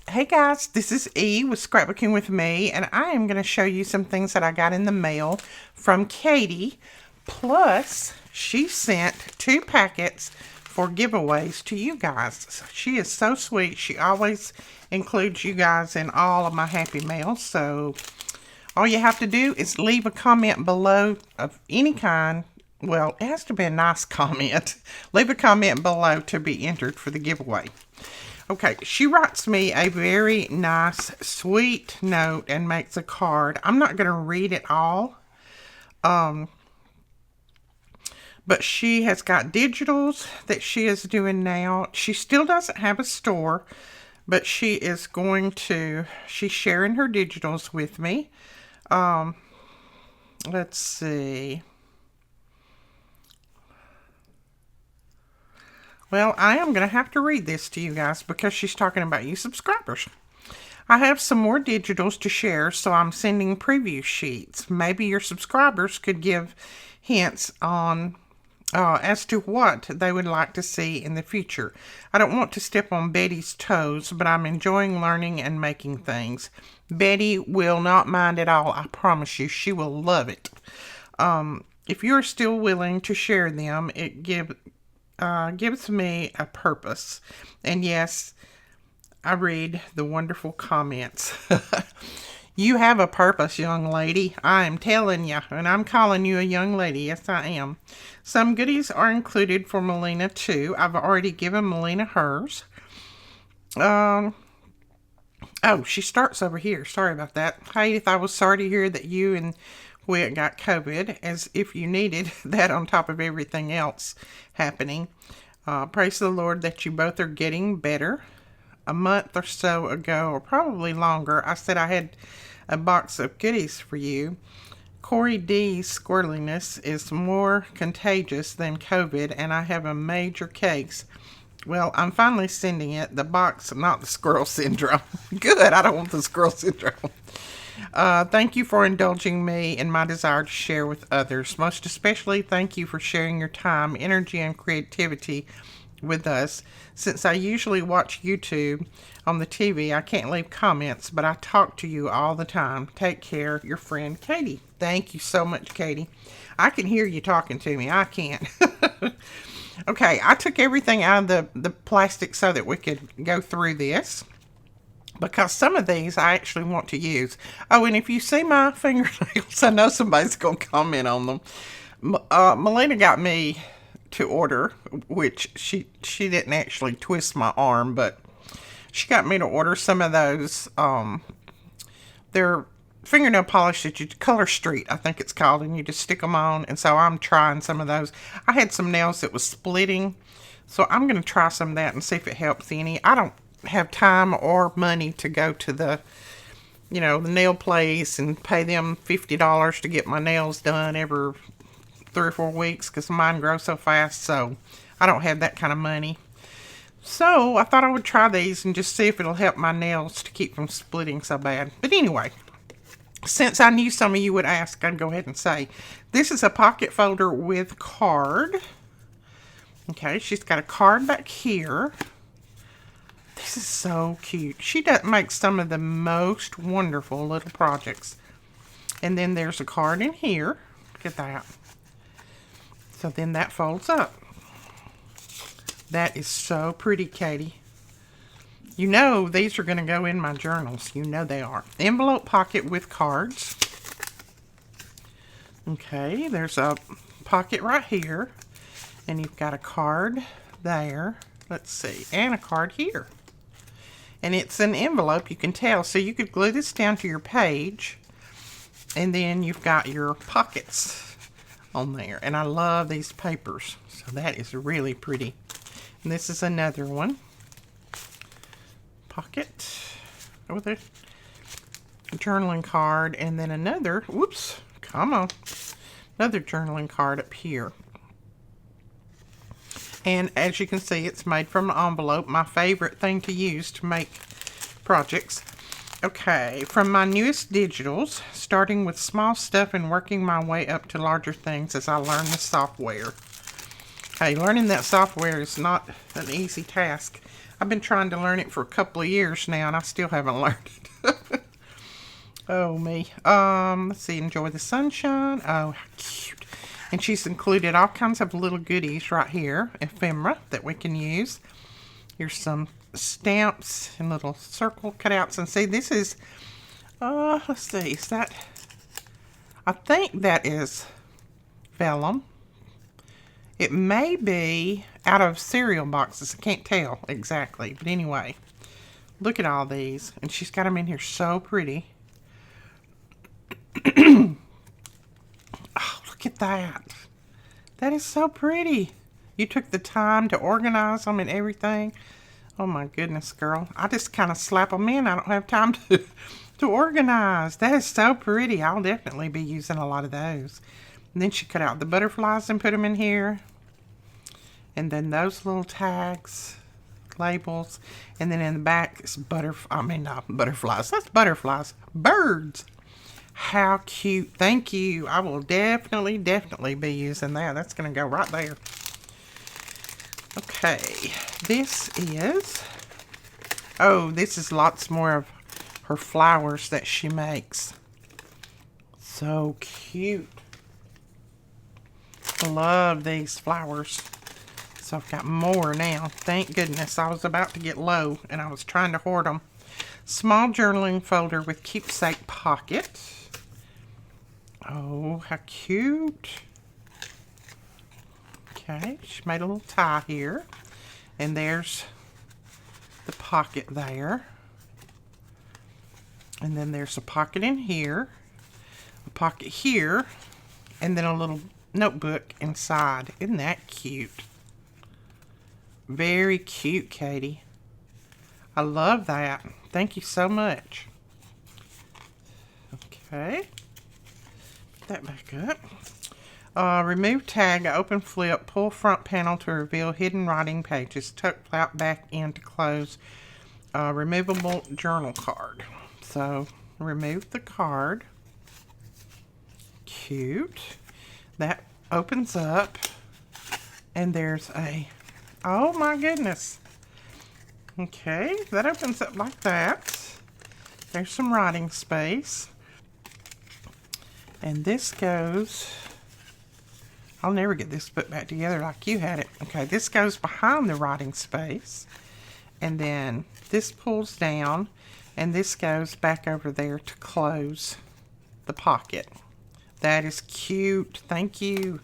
Hey guys, this is E with Scrapbooking with Me, and I am going to show you some things that I got in the mail from Katie. Plus, she sent 2 packets for giveaways to you guys. She is so sweet. She always includes you guys in all of my happy mail. So, all you have to do is leave a comment below of any kind. Well, it has to be a nice comment. Leave a comment below to be entered for the giveaway. Okay, she writes me a very nice, sweet note and makes a card. I'm not going to read it all, but she has got digitals that she is doing now. She still doesn't have a store, but she's sharing her digitals with me. Let's see. Well, I am going to have to read this to you guys because she's talking about you subscribers. I have some more digitals to share, so I'm sending preview sheets. Maybe your subscribers could give hints on as to what they would like to see in the future. I don't want to step on Betty's toes, but I'm enjoying learning and making things. Betty will not mind at all. I promise you, she will love it. If you're still willing to share them, it gives me a purpose. And yes, I read the wonderful comments. You have a purpose, young lady. I am telling you, and I'm calling you a young lady. Yes, I am. Some goodies are included for Melina, too. I've already given Melina hers. Oh, she starts over here. Sorry about that. Hi, Edith, I was sorry to hear that you and Wyatt got COVID, as if you needed that on top of everything else happening. Praise the Lord that you both are getting better. A month or so ago, or probably longer, I said I had a box of goodies for you. Corey D's squirreliness is more contagious than COVID, and I have a major case. Well, I'm finally sending it. The box, not the squirrel syndrome. Good, I don't want the squirrel syndrome. Thank you for indulging me in my desire to share with others. Most especially, thank you for sharing your time, energy, and creativity with us. Since I usually watch YouTube on the TV, I can't leave comments, but I talk to you all the time. Take care, your friend Katie. Thank you so much, Katie. I can hear you talking to me. I can't. Okay, I took everything out of the plastic so that we could go through this, because some of these I actually want to use. Oh, and if you see my fingernails, I know somebody's going to comment on them. Melina got me to order, which she didn't actually twist my arm, but she got me to order some of those. They're fingernail polish that you Color Street, I think it's called, and you just stick them on. And so I'm trying some of those. I had some nails that was splitting, so I'm going to try some of that and see if it helps any. I don't have time or money to go to the the nail place and pay them $50 to get my nails done every 3 or 4 weeks, because mine grow so fast, so I don't have that kind of money. So I thought I would try these and just see if it'll help my nails to keep from splitting so bad. But anyway, since I knew some of you would ask, I'd go ahead and say this is a pocket folder with card. Okay, she's got a card back here. This is so cute. She does make some of the most wonderful little projects. And then there's a card in here. Look at that. So then that folds up. That is so pretty, Katie. You know these are going to go in my journals. You know they are. Envelope pocket with cards. Okay, there's a pocket right here. And you've got a card there. Let's see. And a card here. And it's an envelope, you can tell. So you could glue this down to your page. And then you've got your pockets on there. And I love these papers. So that is really pretty. And this is another one. Pocket with a journaling card. And then another, whoops, come on. Another journaling card up here. And as you can see, it's made from an envelope. My favorite thing to use to make projects. Okay, from my newest digitals, starting with small stuff and working my way up to larger things as I learn the software. Hey, learning that software is not an easy task. I've been trying to learn it for a couple of years now, and I still haven't learned it. Oh, me. Let's see. Enjoy the sunshine. Oh, how cute. And she's included all kinds of little goodies right here, ephemera, that we can use. Here's some stamps and little circle cutouts. And see, this is, let's see, is that, I think that is vellum. It may be out of cereal boxes. I can't tell exactly. But anyway, look at all these. And she's got them in here so pretty. Oh, look at that. That is so pretty. You took the time to organize them and everything. Oh my goodness, girl. I just kind of slap them in. I don't have time to organize. That is so pretty. I'll definitely be using a lot of those. And then she cut out the butterflies and put them in here. And then those little tags, labels. And then in the back is not butterflies. That's butterflies. Birds. How cute. Thank you. I will definitely be using that. That's going to go right there. Okay. This is lots more of her flowers that she makes. So cute. I love these flowers. So I've got more now. Thank goodness. I was about to get low and I was trying to hoard them. Small journaling folder with keepsake pocket. Oh, how cute. Okay, she made a little tie here. And there's the pocket there. And then there's a pocket in here. A pocket here. And then a little notebook inside. Isn't that cute? Very cute, Katie. I love that. Thank you so much. Okay. Put that back up. Remove tag, open flip, pull front panel to reveal hidden writing pages. Tuck flap back in to close. Removable journal card. So, remove the card. Cute. That opens up. And there's a... Oh my goodness. Okay, that opens up like that. There's some writing space. And this goes... I'll never get this put back together like you had it. Okay, this goes behind the writing space. And then this pulls down. And this goes back over there to close the pocket. That is cute. Thank you.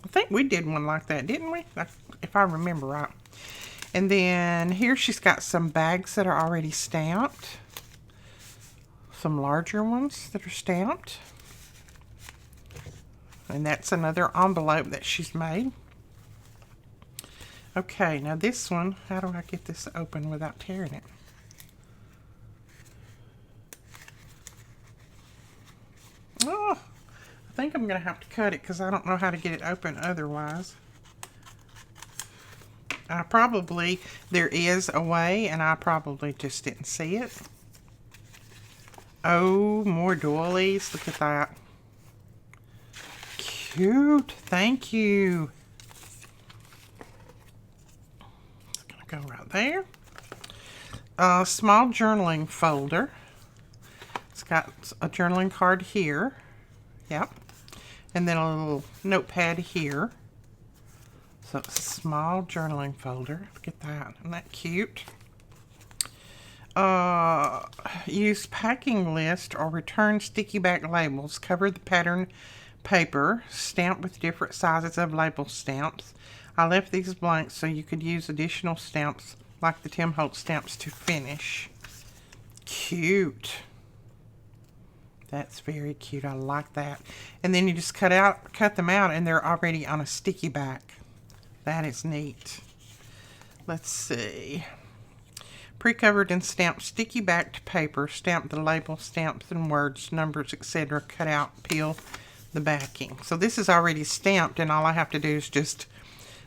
I think we did one like that, didn't we? If I remember right. And then here she's got some bags that are already stamped. Some larger ones that are stamped. And that's another envelope that she's made. Okay, now this one, how do I get this open without tearing it? Oh, I think I'm going to have to cut it because I don't know how to get it open otherwise. There is a way, and I probably just didn't see it. Oh, more doilies. Look at that. Cute. Thank you. It's going to go right there. Small journaling folder. It's got a journaling card here. Yep. And then a little notepad here. So it's a small journaling folder. Look at that. Isn't that cute? Use packing list or return sticky back labels. Cover the pattern paper. Stamp with different sizes of label stamps. I left these blanks so you could use additional stamps like the Tim Holtz stamps to finish. Cute. That's very cute. I like that. And then you just cut them out and they're already on a sticky back. That is neat. Let's see. Pre-covered and stamped sticky backed paper. Stamp the label, stamps and words, numbers, etc. Cut out, peel the backing. So this is already stamped and all I have to do is just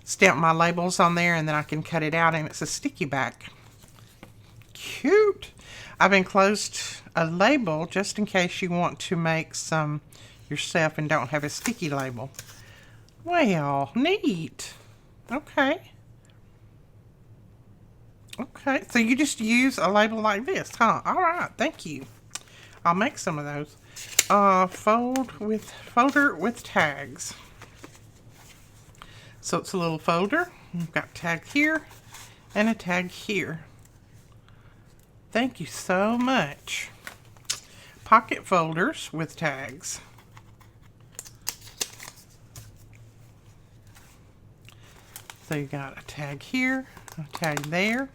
stamp my labels on there and then I can cut it out and it's a sticky back. Cute. I've enclosed a label just in case you want to make some yourself and don't have a sticky label. Well, neat. Okay. Okay, so you just use a label like this, huh? All right, thank you. I'll make some of those. Folder with tags. So it's a little folder. We've got a tag here and a tag here. Thank you so much. Pocket folders with tags. So you got a tag here, a tag there,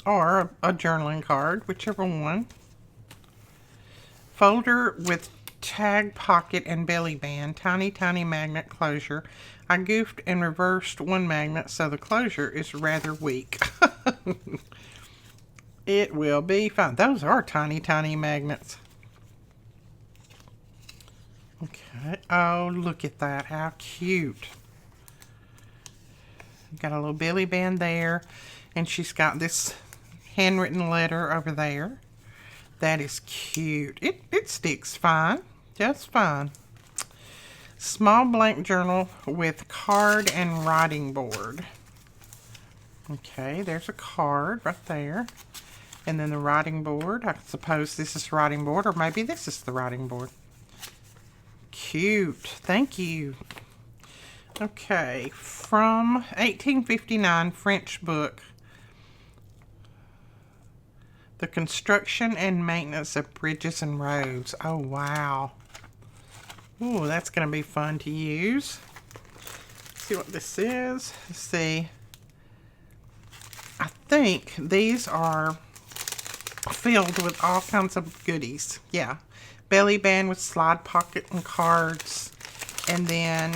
or a journaling card, whichever one. Folder with tag pocket and belly band, tiny, tiny magnet closure. I goofed and reversed one magnet, so the closure is rather weak. It will be fine. Those are tiny, tiny magnets. Okay. Oh, look at that. How cute. Got a little belly band there, and she's got this handwritten letter over there. That is cute. It sticks fine, just fine. Small blank journal with card and writing board. Okay, there's a card right there. And then the writing board. I suppose this is the writing board, or maybe this is the writing board. Cute. Thank you. Okay, from 1859 French book, The Construction and Maintenance of Bridges and Roads. Oh, wow. Ooh, that's going to be fun to use. Let's see what this is. Let's see. I think these are filled with all kinds of goodies. Yeah. Belly band with slide pocket and cards. And then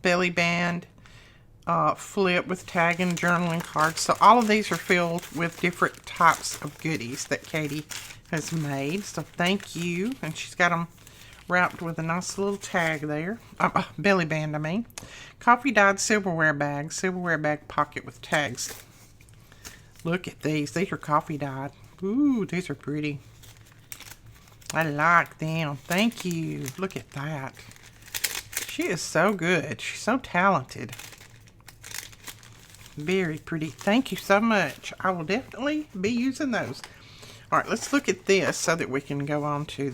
belly band, flip with tag and journaling cards. So all of these are filled with different types of goodies that Katie has made. So thank you. And she's got them wrapped with a nice little tag there. Belly band, I mean. Coffee dyed silverware bag pocket with tags. Look at these. These are coffee dyed. Ooh, these are pretty. I like them. Thank you. Look at that. She is so good. She's so talented. Very pretty. Thank you so much. I will definitely be using those. All right, let's look at this so that we can go on to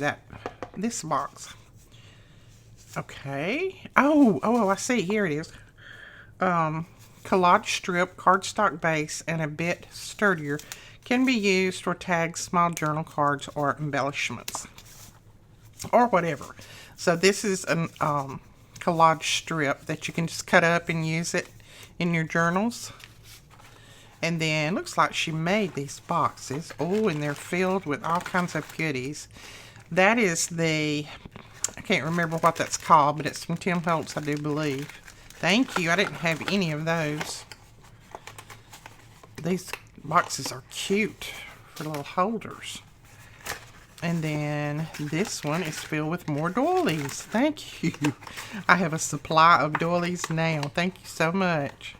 this box. Okay. Oh, I see. Here it is. Collage strip, cardstock base, and a bit sturdier. Can be used for tags, small journal cards, or embellishments. Or whatever. So this is an collage strip that you can just cut up and use it in your journals. And then looks like she made these boxes. Oh, and they're filled with all kinds of goodies. That is I can't remember what that's called, but it's from Tim Holtz, I do believe. Thank you. I didn't have any of those. These boxes are cute for little holders. And then this one is filled with more doilies. Thank you. I have a supply of doilies now. Thank you so much.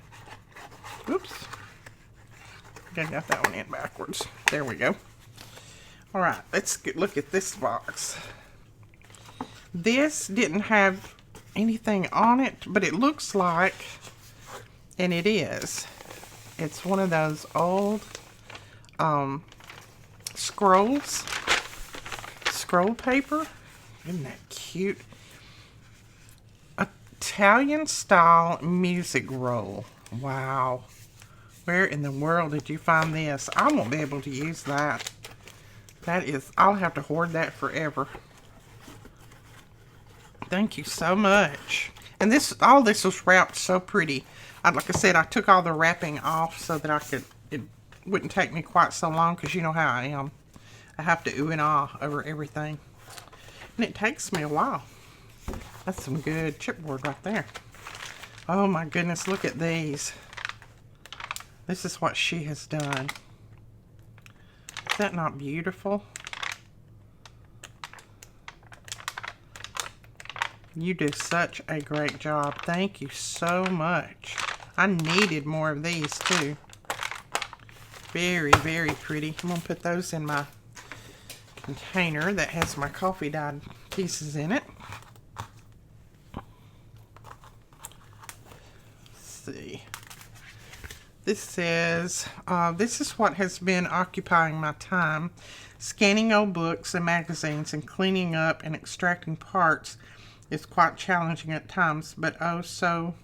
Oops. I got that one in backwards. There we go. All right, let's look at this box. This didn't have anything on it, but it looks like, and it is, it's one of those old scroll paper. Isn't that cute? Italian style music roll. Wow. Where in the world did you find this? I won't be able to use that. I'll have to hoard that forever. Thank you so much. And all this was wrapped so pretty. Like I said, I took all the wrapping off so that it wouldn't take me quite so long, because you know how I am. I have to ooh and ah over everything. And it takes me a while. That's some good chipboard right there. Oh my goodness, look at these. This is what she has done. Is that not beautiful? You do such a great job. Thank you so much. I needed more of these too. Very, very pretty. I'm going to put those in my container that has my coffee dyed pieces in it. Let's see. This says, this is what has been occupying my time. Scanning old books and magazines and cleaning up and extracting parts is quite challenging at times, but oh so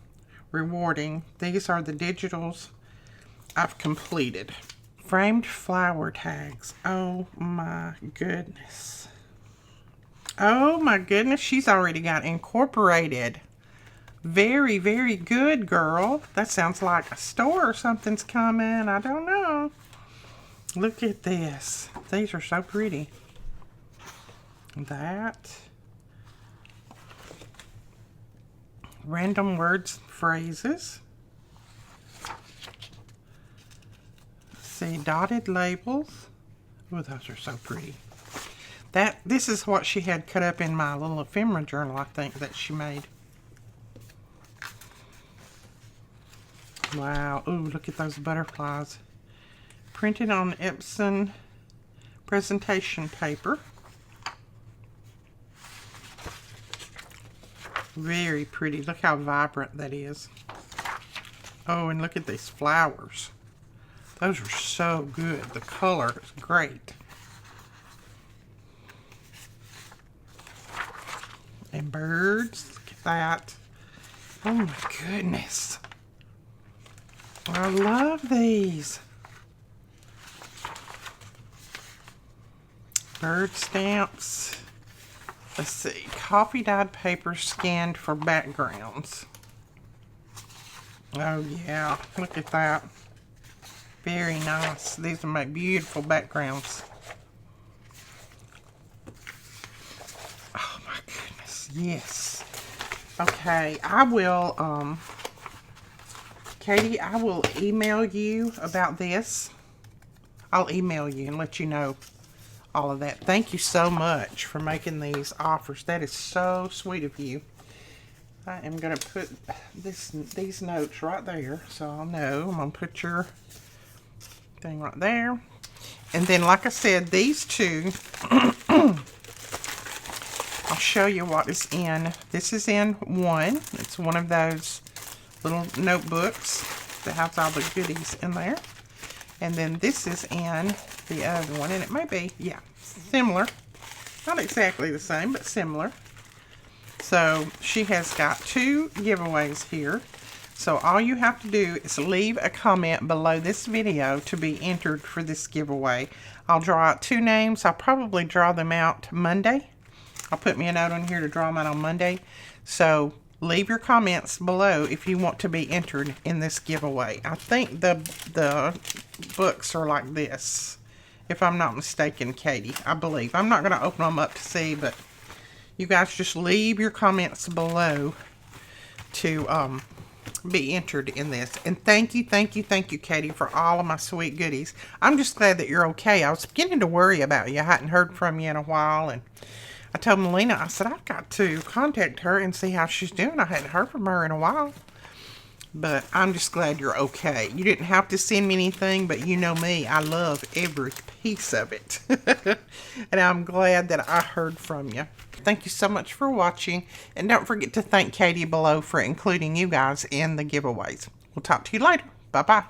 rewarding. These are the digitals I've completed. Framed flower tags. Oh my goodness. Oh my goodness, she's already got incorporated. Very, very good, girl. That sounds like a store or something's coming. I don't know. Look at this. These are so pretty. That. Random words, phrases. Let's see, dotted labels. Oh, those are so pretty. This is what she had cut up in my little ephemera journal, I think, that she made. Wow. Ooh, look at those butterflies. Printed on Epson presentation paper. Very pretty. Look how vibrant that is. Oh, and look at these flowers. Those are so good. The color is great. And birds. Look at that. Oh my goodness. I love these. Bird stamps. Let's see. Coffee dyed paper scanned for backgrounds. Oh yeah. Look at that. Very nice. These will make beautiful backgrounds. Oh my goodness. Yes. Okay. I will, Katie, I will email you about this. I'll email you and let you know all of that. Thank you so much for making these offers. That is so sweet of you. I am going to put these notes right there so I'll know. I'm going to put your thing right there. And then, like I said, these two, I'll show you what is in. This is in one. It's one of those little notebooks that has all the goodies in there. And then this is in the other one, and it may be, yeah, similar. Not exactly the same, but similar. So she has got 2 giveaways here. So all you have to do is leave a comment below this video to be entered for this giveaway. I'll draw out 2 names. I'll probably draw them out Monday. I'll put me a note on here to draw them out on Monday. So leave your comments below if you want to be entered in this giveaway. I think the books are like this, if I'm not mistaken, Katie. I believe. I'm not going to open them up to see, but you guys just leave your comments below to be entered in this. And thank you, Katie, for all of my sweet goodies. I'm just glad that you're okay. I was beginning to worry about you. I hadn't heard from you in a while, and I told Melina, I said, I've got to contact her and see how she's doing. I hadn't heard from her in a while. But I'm just glad you're okay. You didn't have to send me anything, but you know me. I love every piece of it. And I'm glad that I heard from you. Thank you so much for watching. And don't forget to thank Katie below for including you guys in the giveaways. We'll talk to you later. Bye-bye.